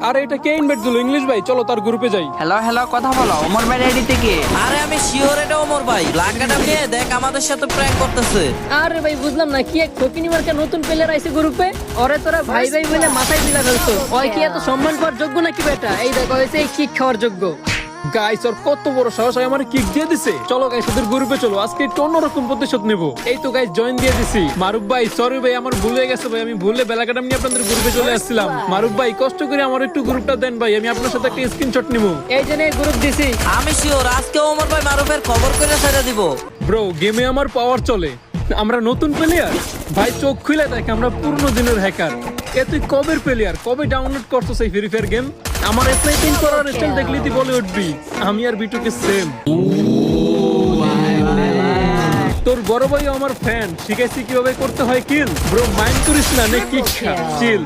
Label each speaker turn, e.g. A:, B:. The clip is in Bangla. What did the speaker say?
A: আরে এটা কে ইনভাইট দিল? ইংলিশ ভাই, চলো তার গ্রুপে যাই।
B: হ্যালো হ্যালো, কথা বলো। ওমর ভাই আইডি থেকে।
C: আরে আমি শিওর এটা ওমর ভাই। লাগাটা নিয়ে দেখ আমাদের সাথে প্র্যাঙ্ক করতেছে।
D: আরে ভাই বুঝলাম না, কি এক ফকিনি মার্কা নতুন প্লেয়ার আইছে গ্রুপে। ওরে তোরা ভাই ভাই বলে মাথায় দিলা ফেলছো। ওই কি এত সম্মান পাওয়ার যোগ্য নাকি বেটা? এই দেখো হয়েছে এই কিক খাওয়ার যোগ্য।
A: গাইস ওর কত বড় সাহস, আমার কিক দিয়ে দিছে। চলো গাইস ওদের গ্রুপে চলো, আজকে একটু অন্যরকম প্রতিশোধ নেব। এই তো গাইস জয়েন দিয়ে দিছি। মারুফ ভাই সরি ভাই, আমার ভুল হয়ে গেছে ভাই, আমি ভুলে বেলাকাটা নিয়ে আপনাদের গ্রুপে চলে আসছিলাম। মারুফ ভাই কষ্ট করে আমার একটু গ্রুপটা দেন ভাই, আমি আপনার সাথে একটা স্ক্রিনশট নিব।
D: এই জন্য গ্রুপ দিছি।
C: আমি শিওর আজকে ওমর ভাই মারুফের খবর করে ছেড়ে দিব।
A: ব্রো গেমে আমার পাওয়ার চলে, আমরা নতুন প্লেয়ার ভাই, চোখ খুলে দেখ আমরা পুরনো দিনের হ্যাকার। এ তুই কবের প্লেয়ার, কবে ডাউনলোড করছো সেই ফ্রি ফায়ার গেম? আমার স্নাইপিং করার স্টাইল দেখলি তুই বলে উঠবি আমি আর বিটুকে সেম। তোর বড় ভাই আমার ফ্যান, শিখাইছি কিভাবে করতে হয় কিল। ব্রো মাইন্ড করিস না, নে কিক খা, চিল।